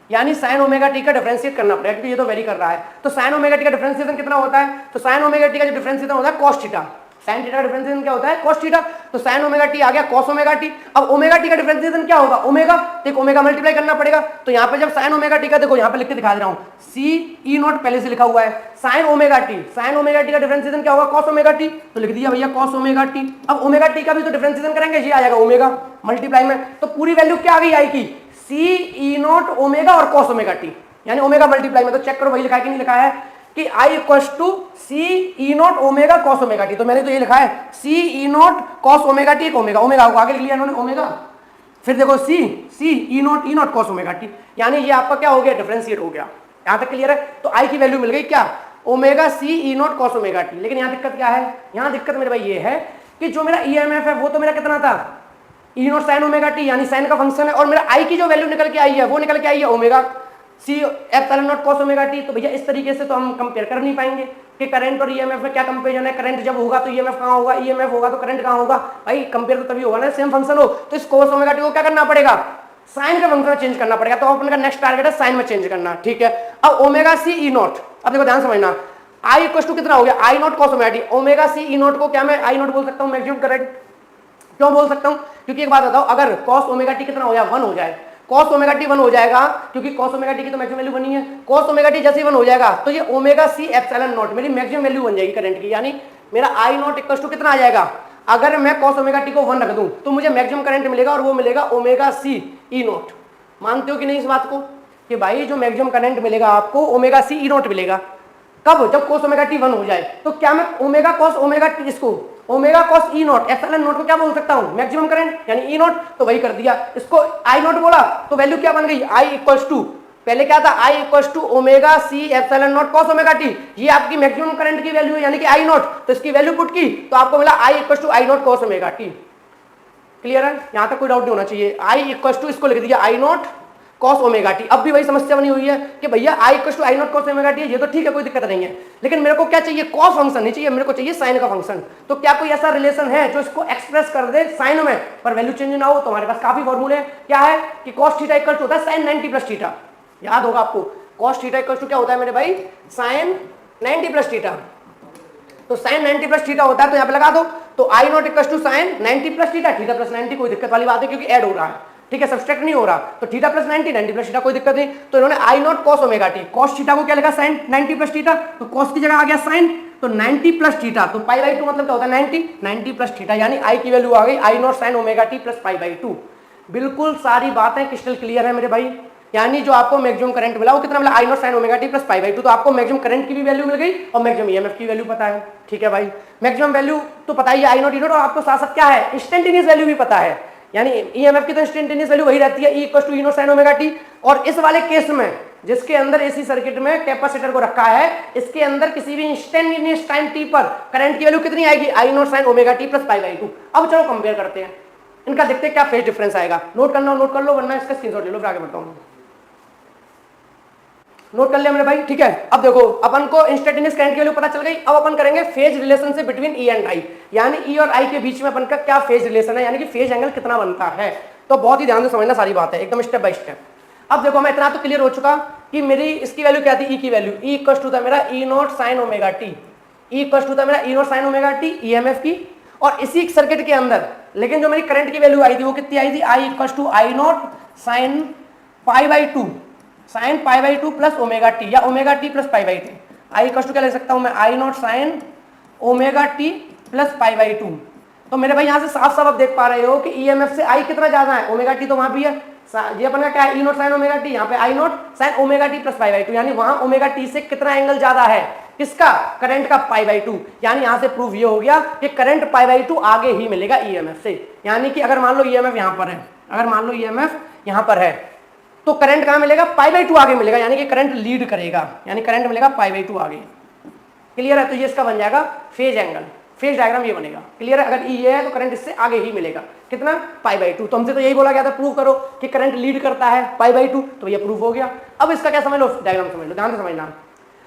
यानी साइन ओमेगा टी का डिफरेंशिएट करना पड़ेगा क्योंकि ये तो वेरी कर रहा है। तो साइन ओमेगा टी का डिफरेंशिएशन कितना होता है, तो साइन ओमेगा टी का जो डिफरेंशिएशन होता है कॉस थीटा, साइन थीटा का डिफरेंशिएशन क्या होता है, cos थीटा, तो साइन ओमेगा टी आ गया cos ओमेगा टी। अब ओमेगा टी का डिफरेंशिएशन क्या होगा, ओमेगा, तो ओमेगा मल्टीप्लाई करना पड़ेगा, तो यहाँ पे जब साइन ओमेगा टी का देखो यहाँ पे लिख के दिखा दे रहा हूँ, C E नॉट पहले से लिखा हुआ है, साइन ओमेगा टी का डिफरेंशिएशन क्या होगा, cos ओमेगा टी, तो लिख दिया भैया cos ओमेगा टी। अब ओमेगा टी का भी तो डिफरेंशिएशन करेंगे, ये आ जाएगा ओमेगा मल्टीप्लाई में, तो पूरी वैल्यू क्या आ गई आई की, सी ई नॉट ओमेगा और कॉस ओमेगा टी, यानी ओमेगा मल्टीप्लाई में, तो चेक करो वही लिखा है कि नहीं लिखा है कि I equals to C E naught omega cos omega T. तो मैंने तो ये लिखा है C E naught cos omega T, एक ओमेगा, ओमेगा को आगे लिख लिया इन्होंने ओमेगा, फिर देखो C E naught cos omega T, यानी ये आपका क्या हो गया, डिफरेंशिएट हो गया। यहां तक क्लियर है। तो आई की वैल्यू मिल गई क्या, omega C E naught cos omega T. लेकिन यहाँ दिक्कत क्या है, यहाँ दिक्कत मेरे भाई ये है कि जो मेरा ईएमएफ है वो तो मेरा कितना था, ई नॉट साइन ओमेगा टी, यानी साइन का फंक्शन है, और मेरा आई की जो वैल्यू निकल के आई है वो निकल के आई है omega C epsilon naught cos omega T. तो भैया इस तरीके से तो हम कंपेयर कर नहीं पाएंगे कि करंट और ईएमएफ में क्या कंपेरिजन है। करंट जब होगा तो ईएमएफ कहाँ होगा, ईएमएफ होगा तो करंट कहाँ होगा, भाई कंपेयर तो तभी होगा ना, सेम फंक्शन हो। तो इस कॉस ओमेगा टी को क्या करना पड़ेगा, साइन का फंक्शन चेंज करना पड़ेगा। तो अपन का नेक्स्ट टारगेट है साइन में चेंज करना, ठीक है। अब ओमेगा सी ई नॉट, अब देखो ध्यान समझना, आई इक्वल टू कितना हो गया, I naught cos omega T. Omega C E naught को क्या मैं आई नॉट बोल सकता हूँ, मैक्सिमम करंट। क्यों बोल सकता हूँ, क्योंकि एक बात बताओ, अगर कॉस ओमेगा टी कितना हो जाए, 1 हो जाए, कॉस ओमेगा टी 1 हो जाएगा, क्योंकि कॉस ओमेगा टी की तो मैक्सिमम वैल्यू बनी है। कॉस ओमेगा टी जैसे ही 1 हो जाएगा तो ये ओमेगा सी एप्सिलॉन नॉट मेरी मैक्सिमम वैल्यू बन जाएगी करंट की, यानी मेरा आई नॉट इक्वल टू कितना आ जाएगा, अगर मैं कॉस ओमेगा टी को 1 रख दूं तो मुझे मैक्सिमम करंट मिलेगा, और वो मिलेगा ओमेगा सी ई नॉट। मानते हो कि नहीं इस बात को, कि भाई जो मैक्सिमम करंट मिलेगा आपको ओमेगा सी ई नॉट मिलेगा, कब, जब cos ओमेगा टी 1 हो जाए। तो क्या मैं ओमेगा cos ओमेगा टी, इसको omega cos E not epsilon not को क्या बोल सकता हूं, मैक्सिमम करंट, यानी ई नॉट। तो वही कर दिया, इसको आई नॉट बोला तो वैल्यू क्या बन गई, आई इक्वल्स टू, पहले क्या था, I equals to omega C epsilon naught cos omega T, ये आपकी मैक्सिमम करंट की वैल्यू है, यानी कि आई नॉट। तो इसकी वैल्यू पुट की तो आपको मिला I equals to I naught cos omega T. Clear है, यहां तक कोई डाउट नहीं होना चाहिए। आई इक्वल्स टू इसको लिख दिया I naught cos omega T. अब भी वही समस्या बनी हुई है कि भैया I equal to I naught cos omega T, ये तो ठीक है, कोई दिक्कत नहीं है, लेकिन मेरे को क्या चाहिए, cos फंक्शन नहीं चाहिए, मेरे को चाहिए साइन का फंक्शन। तो क्या कोई ऐसा रिलेशन है जो इसको एक्सप्रेस कर दे साइन में, पर वैल्यू चेंज ना हो। तो हमारे पास काफी फॉर्मूले क्या है कि cos थीटा इक्वल टू होता है sin 90 प्लस थीटा, याद होगा आपको, cos थीटा इक्वल टू क्या होता है मेरे भाई, sin 90 प्लस थीटा। तो sin 90 प्लस थीटा होता है, तो यहाँ पे लगा दो, तो I naught equal to sin 90 plus theta, theta plus 90 कोई दिक्कत वाली बात है क्योंकि ऐड हो रहा है, ठीक है, सब्सट्रैक्ट नहीं हो रहा। तो थीटा प्लस 90, 90 प्लस थीटा कोई दिक्कत नहीं। तो इन्होंने I naught cos omega T, cos theta को क्या लिखा, sin 90 प्लस थीटा, तो cos की जगह आ गया sin, तो 90 प्लस थीटा, तो पाई बाई 2 मतलब क्या होता है 90, 90 प्लस थीटा, यानी आई की वैल्यू आ गई I naught sin omega T plus pi by 2। बिल्कुल सारी बातें क्रिस्टल क्लियर है मेरे भाई, यानी जो आपको मैक्सिमम करंट मिला वो कितना मिला, I naught sin omega T plus pi by 2। तो आपको मैक्सिमम करंट की भी वैल्यू मिल गई और मैक्सिमम ईएमएफ की वैल्यू पता है, ठीक है भाई। मैक्सिमम वैल्यू तो पता ही है आई नॉट ई नॉट, और आपको साथ साथ क्या है, इंस्टेंटेनियस वैल्यू भी पता है, यानी ईएमएफ की तो इंस्टेंटेनियस वैल्यू वही रहती है, E equal to E naught sin omega T. और इस वाले केस में जिसके अंदर एसी सर्किट में कैपेसिटर को रखा है, इसके अंदर किसी भी इंस्टेंटेनियस टाइम टी पर करंट की वैल्यू कितनी आएगी, I naught sin omega T plus pi by 2। अब चलो कंपेयर करते हैं इनका, देखते हैं क्या फेज डिफरेंस आएगा। नोट करना नोट कर लो, वरना इसका स्क्रीनशॉट ले लो, फिर आगे बढ़ता हूं। नोट कर लिया मैंने भाई, ठीक है। अब देखो अपन को इंस्टेंटेनियस करंट की वैल्यू पता चल गई, अब अपन करेंगे फेज रिलेशन से बिटवीन ई एंड आई, यानी ई और आई के बीच में अपन का क्या फेज रिलेशन है, यानी कि फेज एंगल कितना बनता है। तो बहुत ही ध्यान से समझना सारी बात है, एकदम स्टेप बाय स्टेप। अब देखो मैं इतना तो क्लियर हो चुका कि मेरी इसकी वैल्यू क्या थी, ई की वैल्यू, ई इक्वल टू था मेरा E naught sine omega T, E equal to था मेरा E naught sine omega T EMF की। और इसी सर्किट के अंदर लेकिन जो मेरी करंट की वैल्यू आई थी वो कितनी आई थी, I equal to I naught sine pi by 2, sine pi by 2 plus omega T, या omega T plus pi by 2। I equal to क्या ले सकता हूं मैं, I naught sine omega T plus pi by 2। तो मेरे भाई यहाँ से साफ साफ आप देख पा रहे हो कि ईएमएफ से आई कितना ज्यादा है, ओमेगा टी तो वहां भी है, ये अपन का क्या है, E naught sine omega T, यहाँ पे I naught sine omega T plus pi by 2, यानी वहां ओमेगा टी से कितना एंगल ज्यादा है, किसका, करंट का, पाई बाई 2। यानी यहां से प्रूव ये हो गया कि करंट पाई बाई 2 आगे ही मिलेगा ईएमएफ से। यानी कि अगर मान लो ईएमएफ यहां पर है, अगर मान लो ईएमएफ यहां पर है तो करंट कहां मिलेगा, पाई बाई 2 आगे मिलेगा, यानी कि करंट लीड करेगा, यानी करंट मिलेगा पाई बाई 2 आगे। क्लियर है, तो ये इसका बन जाएगा फेज एंगल, फेज डायग्राम ये बनेगा। क्लियर है, अगर ये है तो करंट इससे आगे ही मिलेगा, कितना, पाई बाई 2। तो हमसे तो यही बोला गया था प्रूव करो कि करंट लीड करता है पाई बाई 2, तो ये प्रूव हो गया। अब इसका क्या समझ लो, डायग्राम समझ लो, ध्यान से समझना।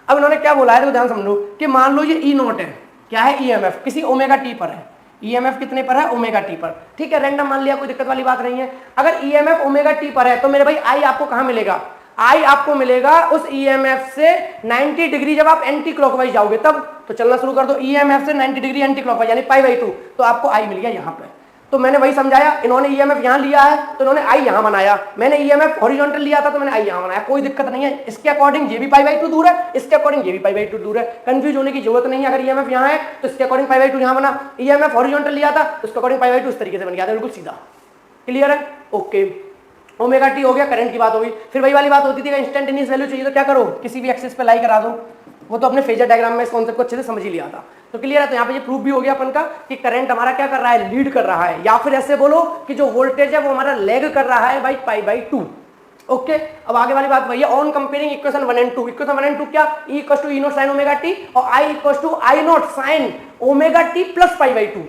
अब इन्होंने क्या बोला है तो ध्यान समझ लो कि मान लो ये ई नॉट है, क्या है, ईएमएफ किसी ओमेगा टी पर है, ईएमएफ कितने पर है, ओमेगा टी पर, ठीक है, रैंडम मान लिया, कोई दिक्कत वाली बात नहीं है। अगर ईएमएफ ओमेगा टी पर है तो मेरे भाई आई आपको कहां मिलेगा, आई आपको मिलेगा उस ईएमएफ से 90 डिग्री, जब आप एंटी क्लॉकवाइज जाओगे तब। तो चलना शुरू कर दो, ईएमएफ से 90 डिग्री एंटी क्लॉकवाइज, यानी पाई बाई 2, तो आपको आई मिल गया यहाँ पे। तो मैंने वही समझाया, इन्होंने ईएमएफ यहाँ लिया है तो इन्होंने आई यहाँ बनाया, मैंने ईएमएफ हॉरिजॉन्टल लिया था तो मैंने आई यहाँ बनाया, कोई दिक्कत नहीं है। इसके अकॉर्डिंग ये भी पाई बाई 2 दूर है, इसके अकॉर्डिंग ये भी पाई बाई 2 दूर है, कंफ्यूज होने की जरूरत नहीं है। अगर ईएमएफ यहाँ है तो इसके अकॉर्डिंग पाई बाई 2 यहाँ बना, ईएमएफ हॉरिजॉन्टल लिया था तो इसके अकॉर्डिंग पाई बाई 2 इस तरीके से बन गया था, बिल्कुल सीधा। क्लियर है, ओके। ओमेगा टी हो गया, करंट की बात होगी। फिर वही वाली बात होती थी इंस्टेंटेनियस वैल्यू चाहिए तो क्या करो, किसी भी एक्सिस पे लाई करा दो। वो तो अपने फेजर डायग्राम में इस कॉन्सेप्ट को अच्छे से समझ ही लिया था। तो क्लियर है, तो यहाँ पे ये प्रूफ भी हो गया अपन का कि करंट हमारा क्या कर रहा है, लीड कर रहा है। या फिर ऐसे बोलो कि जो वोल्टेज है वो हमारा लैग कर रहा है बाई पाई बाई 2। ओके, अब आगे वाली बात वही है, on comparing equation 1 and 2। Equation 1 and 2 क्या, E equal to E naught sine omega T और I equal to I naught sine omega T plus pi by 2।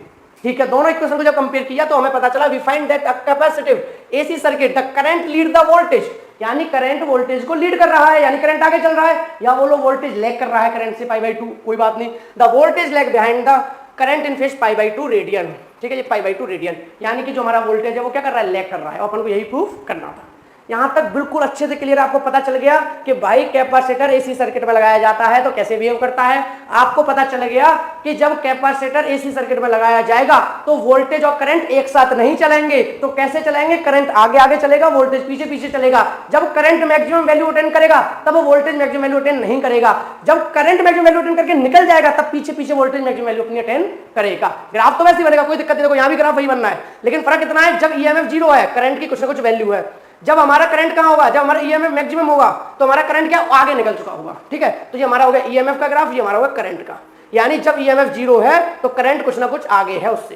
ठीक है, दोनों इक्वेशन को जब कंपेयर किया तो हमें पता चला we find that a capacitive AC circuit the current lead the voltage, यानी करंट वोल्टेज को लीड कर रहा है, यानी करंट आगे चल रहा है, या बोलो वोल्टेज लैग कर रहा है करंट से पाई बाई 2, कोई बात नहीं। The voltage lag behind the current in phase pi by 2 radian. ठीक है, ये पाई बाई 2 रेडियन, यानी कि जो हमारा वोल्टेज है वो क्या कर रहा है, लैग कर रहा है। अपन को यही प्रूफ करना था। यहां तक बिल्कुल अच्छे से क्लियर आपको पता चल गया कि भाई कैपेसिटर एसी सर्किट में लगाया जाता है तो कैसे बिहेव करता है। आपको पता चल गया कि जब कैपेसिटर एसी सर्किट में लगाया जाएगा तो वोल्टेज और करंट एक साथ नहीं चलेंगे। तो कैसे चलेंगे, करंट आगे आगे चलेगा, वोल्टेज पीछे पीछे चलेगा। जब करंट मैक्सिमम वैल्यू अटेन करेगा तब वोल्टेज मैक्सिमम वैल्यू अटेन नहीं करेगा। जब करंट मैक्सिमम वैल्यू अटेन करके निकल जाएगा तब पीछे पीछे वोल्टेज मैक्सिमम वैल्यू अपनी अटेन करेगा। ग्राफ तो वैसे ही बनेगा, कोई दिक्कत नहीं, देखो यहां भी ग्राफ वही बनना है, लेकिन फर्क इतना है जब ईएमएफ 0 है, करंट की कुछ ना कुछ वैल्यू है। जब हमारा करंट कहां होगा, जब हमारा ईएमएफ मैक्सिमम होगा तो हमारा करंट क्या आगे निकल चुका होगा। ठीक है, तो ये हमारा हो गया ईएमएफ का ग्राफ, ये हमारा होगा करंट का। यानी जब ईएमएफ 0 है तो करंट कुछ ना कुछ आगे है उससे।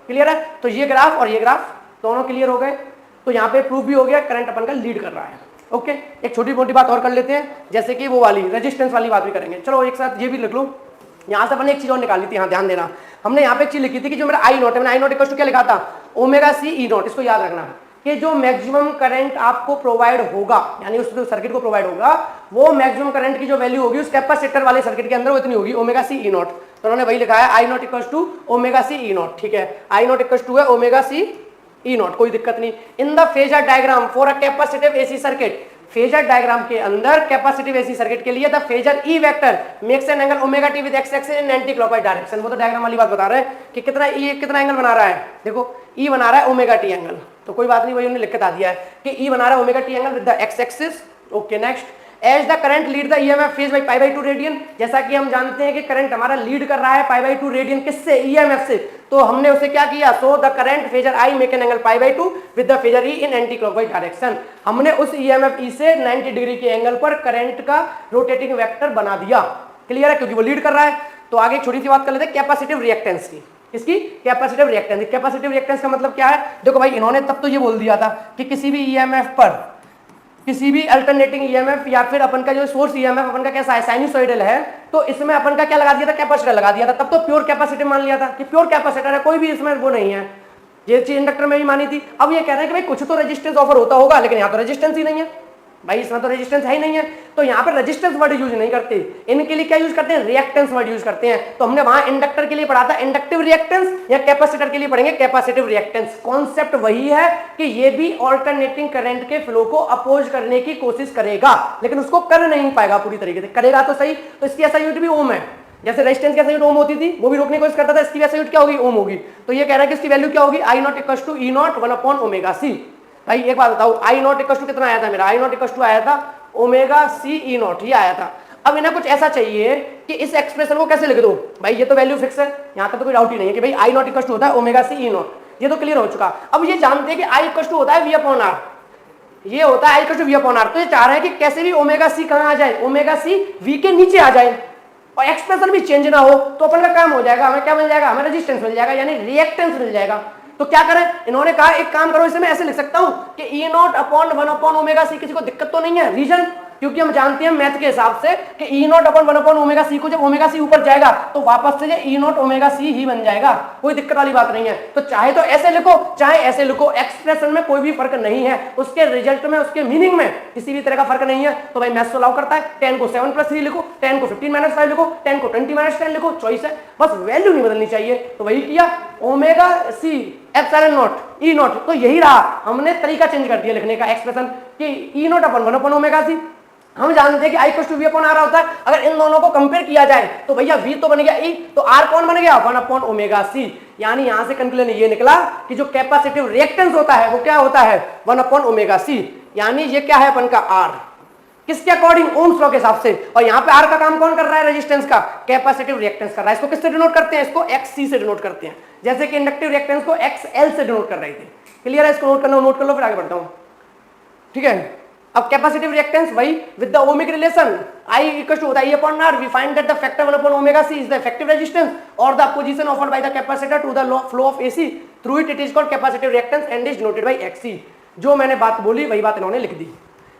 क्लियर है, तो ये ग्राफ और ये ग्राफ दोनों क्लियर हो गए। तो यहाँ पे प्रूफ भी हो गया करंट अपन का लीड कर रहा है। ओके, एक छोटी मोटी बात और कर लेते हैं, जैसे कि वो वाली रेजिस्टेंस वाली बात भी करेंगे। चलो एक साथ ये भी लिख लो। यहाँ से अपन एक चीज और निकाली थी, यहाँ ध्यान देना, हमने यहाँ पे एक चीज लिखी थी कि जो मेरा आई नॉट है, मैंने आई नॉट इक्वल टू क्या लिखा था, ओमेगा सी ई नॉट। इसको याद रखना कि जो मैक्सिमम करंट आपको प्रोवाइड होगा, यानी उस सर्किट को प्रोवाइड होगा, वो मैक्सिमम करंट की जो वैल्यू होगी उस कैपेसिटर वाले सर्किट के अंदर वो इतनी होगी, ओमेगा सी ई नॉट। तो उन्होंने वही लिखा है I naught equal to omega C E naught. ठीक है, आई नॉट इक्वल टू है ओमेगा सी ई नॉट, कोई दिक्कत नहीं। In the phasor diagram for a capacitive AC circuit, phasor diagram के अंदर कैपेसिटिव एसी सर्किट के लिए the phasor E vector makes an angle omega T with X axis in anti clockwise direction. वो तो diagram वाली बात बता रहे हैं कि कितना ई कितना एंगल बना रहा है, देखो ई बना रहा है ओमेगा टी एंगल, तो कोई बात नहीं, वही उन्होंने लिख के बता दिया है कि ई बना रहा है omega T angle with the X axis. Okay, next, as the current lead the EMF phase by pi by 2 radian. जैसा कि हम जानते हैं कि करंट हमारा लीड कर रहा है पाई बाई 2 रेडियन, किससे, ईएमएफ से। तो हमने उसे क्या किया, so the current phasor I make an angle pi by 2 with the phasor E in anti clockwise direction. हमने उस ईएमएफ ई से 90 डिग्री के एंगल पर करंट का रोटेटिंग वेक्टर बना दिया। क्लियर है, क्योंकि वो लीड कर रहा है। तो आगे एक छोटी सी बात कर लेते हैं कैपेसिटिव रिएक्टेंस की। इसकी कैपेसिटिव रिएक्टेंस, कैपेसिटिव रिएक्टेंस का मतलब क्या है, देखो भाई इन्होंने तब तो ये बोल दिया था कि किसी भी ईएमएफ पर, किसी भी अल्टरनेटिंग ईएमएफ या फिर अपन का जो सोर्स ईएमएफ अपन का कैसा है, साइनसॉइडल है, तो इसमें अपन का क्या लगा दिया था, कैपेसिटर लगा दिया था। तब तो प्योर कैपेसिटिव मान लिया था कि प्योर कैपेसिटर है, कोई भी इसमें वो नहीं है। ये चीज इंडक्टर में भी मानी थी। अब ये कह रहे हैं कि भाई कुछ तो रेजिस्टेंस ऑफर होता होगा, लेकिन यहाँ तो रेजिस्टेंस ही नहीं है भाई, इसमें तो रेजिस्टेंस है ही नहीं है। तो यहाँ पर रेजिस्टेंस वर्ड यूज नहीं करते, इनके लिए क्या यूज करते हैं, रिएक्टेंस वर्ड यूज करते हैं। तो हमने वहां इंडक्टर के लिए पढ़ा था इंडक्टिव रिएक्टेंस, या कैपेसिटर के लिए पढ़ेंगे कैपेसिटिव रिएक्टेंस। कॉन्सेप्ट वही है कि ये भी ऑल्टरनेटिंग करंट के फ्लो को अपोज करने की कोशिश करेगा, लेकिन उसको कर नहीं पाएगा पूरी तरीके से। करेगा तो सही, तो इसकी ऐसा यूनिट भी ओम है, जैसे रेजिस्टेंस की ऐसा यूनिट ओम होती थी, वो भी रोकने की कोशिश करता था, इसकी ऐसा यूनिट क्या होगी, ओम होगी। तो ये कह रहा है कि इसकी वैल्यू क्या होगी, I naught equal to E naught 1 upon omega C. भाई एक बात बताओ, आई नॉट इक्वल टू कितना आया था मेरा, आई नॉट इक्वल टू आया था ओमेगा सी ई नॉट, ये आया था। अब इन्हें कुछ ऐसा चाहिए कि इस एक्सप्रेशन को कैसे लिख दो, भाई ये तो वैल्यू फिक्स है, यहाँ तक तो कोई डाउट ही नहीं है कि भाई आई नॉट इक्वल टू होता है ओमेगा सी ई नॉट, ये तो क्लियर हो चुका। अब ये जानते हैं कि आई इक्वल टू होता है वी अपॉन आर, ये होता है I equal to V upon R. तो ये चाह रहे हैं कि कैसे भी ओमेगा सी कहाँ आ जाए, ओमेगा सी वी के नीचे आ जाए और एक्सप्रेशन भी चेंज ना हो, तो अपन का काम हो जाएगा, हमें क्या मिल जाएगा, हमें रेजिस्टेंस मिल जाएगा, यानी रिएक्टेंस मिल जाएगा। तो क्या करें, इन्होंने कहा एक काम करो, इसे मैं ऐसे लिख सकता हूं कि E naught upon 1 upon omega C. किसी को दिक्कत तो नहीं है, रीजन, क्योंकि हम जानते हैं मैथ के हिसाब से कि E naught upon 1 upon omega C को जब ओमेगा सी ऊपर जाएगा तो वापस से ये ई नॉट ओमेगा सी ही बन जाएगा, कोई दिक्कत वाली बात नहीं है। तो चाहे तो ऐसे लिखो चाहे ऐसे लिखो, एक्सप्रेशन में कोई भी फर्क नहीं है, उसके रिजल्ट में उसके मीनिंग में किसी भी तरह का फर्क नहीं है। तो भाई मैथ्स अलाउ करता है, 10 को 7 + 3 लिखो, 10 को 15 - 5 लिखो, 10 को 20 - 10 लिखो, चॉइस है, बस वैल्यू नहीं बदलनी चाहिए। तो वही किया, omega C epsilon naught E naught, तो यही रहा, हमने तरीका चेंज कर दिया लिखने का एक्सप्रेशन कि E naught upon 1 upon omega C. हम जानते हैं कि I equal to V upon R होता है, अगर इन दोनों को कंपेयर किया जाए तो भैया वी तो बन गया ई, तो आर कौन बन गया, 1 अपॉन ओमेगा सी। यानी यहां से कंक्लूजन ये निकला कि जो कैपेसिटिव रिएक्टेंस होता है वो क्या होता है, 1 अपॉन ओमेगा सी। यानी ये क्या है अपन का आर, किसके अकॉर्डिंग, ओम्स लॉ के हिसाब से। और यहाँ पे आर का काम कौन कर रहा है, रेजिस्टेंस का, कैपेसिटिव रिएक्टेंस कर रहा है। इसको किससे डिनोट करते हैं, इसको XC से डिनोट करते हैं, जैसे कि इंडक्टिव रिएक्टेंस को XL से डिनोट कर रहे थे। क्लियर है, इसको नोट करना, नोट कर लो, फिर आगे बढ़ता हूँ। ठीक है। अब कैपेसिटिव रिएक्टेंस वही with the ohmic relation I equal to होता है upon R, we find that the factor 1 upon omega C is the effective resistance और the position offered by the capacitor to the flow of AC through it is called capacitive reactance and is denoted by X C. जो मैंने बात बोली वही बात इन्होंने लिख दी,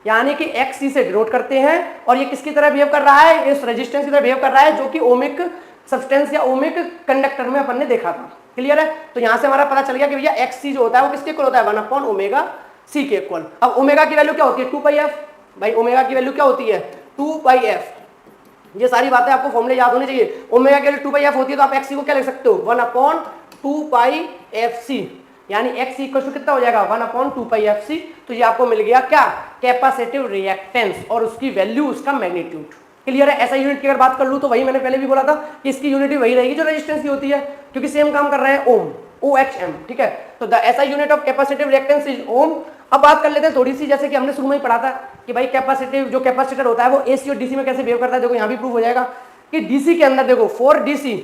यानी कि एक्ससी से डिनोट करते हैं और ये किसकी तरह बिहेव कर रहा है, इस रेजिस्टेंस की तरह बिहेव कर रहा है जो कि ओमिक सब्सटेंस या ओमिक कंडक्टर में अपन ने देखा था। क्लियर है। तो यहां से हमारा पता चल गया कि भैया एक्ससी जो होता है वो किसके इक्वल होता है, 1 अपॉन ओमेगा सी के इक्वल। अब ओमेगा की वैल्यू क्या होती है, 2 पाई एफ। भाई ओमेगा की वैल्यू क्या होती है, 2 पाई एफ। ये सारी बातें आपको फॉर्मूले याद होने चाहिए। ओमेगा की वैल्यू 2 पाई एफ होती है तो आप एक्ससी को क्या लिख सकते हो, 1 अपॉन 2 पाई एफ सी, यानी एक्स इक्वल टू कितना हो जाएगा, 1 अपॉन 2 पाई एफ सी। तो ये आपको मिल गया क्या, कैपेसिटिव रिएक्टेंस और उसकी वैल्यू, उसका मैग्नीट्यूड। क्लियर है। ऐसा यूनिट की अगर बात कर लूं तो वही मैंने पहले भी बोला था कि इसकी यूनिट वही रहेगी जो रेजिस्टेंस की होती है, क्योंकि सेम काम कर रहे हैं ओम, OHM। ठीक है। तो द ऐसा unit of capacitive reactance is ohm. अब बात कर लेते हैं थोड़ी सी, जैसे कि हमने शुरू में ही पढ़ा था कि भाई कैपेसिटिव जो कैपेसिटर होता है वो एसी और डीसी में कैसे बिहेव करता है। देखो यहाँ भी प्रूव हो जाएगा कि डीसी के अंदर देखो फॉर डीसी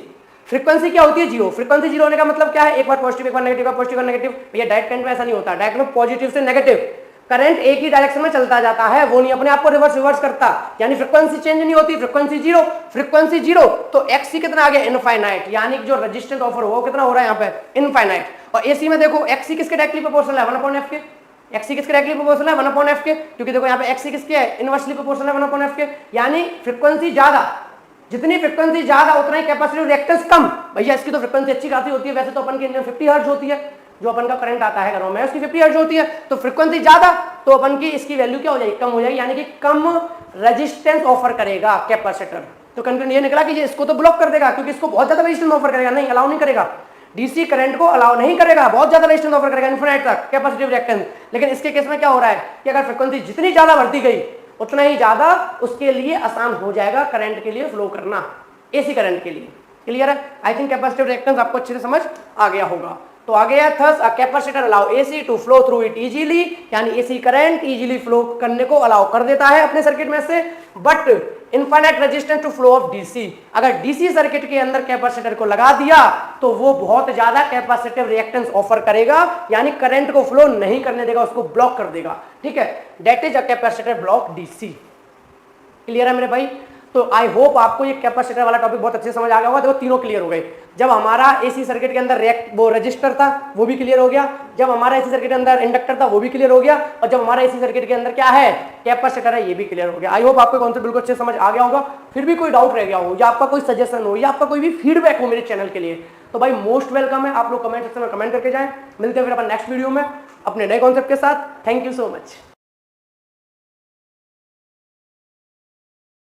फ्रीक्वेंसी क्या होती है, जीरो। फ्रीक्वेंसी जीरो होने का मतलब क्या है, एक बार पॉजिटिव एक बार नेगेटिव, पॉजिटिव और नेगेटिव। भैया डायरेक्ट करंट में ऐसा नहीं होता, डायरेक्ट में पॉजिटिव से नेगेटिव करंट एक ही डायरेक्शन में चलता जाता है, वो नहीं अपने आप को रिवर्स करता, यानी फ्रीक्वेंसी चेंज नहीं होती। फ्रीक्वेंसी जीरो, फ्रीक्वेंसी जीरो तो एक्ससी कितना आ गया, इनफाइनाइट, यानी जो रेजिस्टेंस ऑफर हो कितना हो रहा है यहाँ पे, इनफाइनाइट। और एसी में देखो एक्ससी किसके डायरेक्टली प्रोपोर्शनल है, 1 अपॉन एफ के। एक्ससी किसके डायरेक्टली प्रोपोर्शनल है, 1 अपॉन एफ के, क्योंकि देखो यहाँ पे एक्ससी किसके है, इनवर्सली प्रोपोर्शनल है 1 अपॉन एफ के। यानी फ्रीक्वेंसी ज्यादा, जितनी फ्रीक्वेंसी ज्यादा उतना ही कैपेसिटिव रिएक्टेंस कम। भैया इसकी तो फ्रीक्वेंसी अच्छी खासी होती है, वैसे तो अपन की 50 हर्ट्ज होती है, जो अपन का करंट आता है घरों में उसकी 50 हर्ट्ज होती है। तो फ्रीक्वेंसी ज्यादा तो अपन की इसकी वैल्यू क्या हो जाएगी, कम हो जाएगी, यानी कि कम रेजिस्टेंस ऑफर करेगा कैपेसिटर। तो कंक्लूजन ये निकला कि ये इसको तो ब्लॉक कर देगा, क्योंकि इसको बहुत ज्यादा रेजिस्टेंस ऑफर करेगा, नहीं अलाउ नहीं करेगा, डीसी करंट को अलाउ नहीं करेगा, बहुत ज्यादा रेजिस्टेंस ऑफर करेगा इनफिनिट तक कैपेसिटिव रिएक्टेंस। लेकिन इसके केस में क्या हो रहा है कि अगर फ्रीक्वेंसी जितनी ज्यादा बढ़ती गई उतना ही ज्यादा उसके लिए आसान हो जाएगा करंट के लिए फ्लो करना, एसी करंट के लिए। क्लियर है। आई थिंक कैपेसिटिव रिएक्टेंस आपको अच्छे से समझ आ गया होगा। तो आ गया thus a capacitor allow AC to flow through it easily, यानी एसी करंट इजीली फ्लो करने को अलाउ कर देता है अपने सर्किट में से, but infinite resistance to flow of DC. अगर डीसी सर्किट के अंदर कैपेसिटर को लगा दिया तो वो बहुत ज्यादा कैपेसिटिव रिएक्टेंस ऑफर करेगा, यानी करंट को फ्लो नहीं करने देगा, उसको ब्लॉक कर देगा। ठीक है, that is a capacitor block DC. Clear है मेरे भाई। तो आई होप आपको ये कैपेसिटर वाला टॉपिक बहुत अच्छे से समझ आ गया होगा। देखो तीनों क्लियर हो गए। जब हमारा एसी सर्किट के अंदर वो रजिस्टर था वो भी क्लियर हो गया, जब हमारा एसी सर्किट के अंदर इंडक्टर था वो भी क्लियर हो गया, और जब हमारा एसी सर्किट के अंदर क्या है कैपेसिटर है ये भी क्लियर हो गया। आई होप आपको कॉन्सेप्ट बिल्कुल अच्छे समझ आ गया होगा। फिर भी कोई डाउट रह गया हो या आपका कोई सजेशन हो या आपका कोई भी फीडबैक हो मेरे चैनल के लिए तो भाई मोस्ट वेलकम है, आप लोग कमेंट सेक्शन में कमेंट करके जाएं। मिलते हैं फिर अपन नेक्स्ट वीडियो में अपने नए कॉन्सेप्ट के साथ। Thank you so much.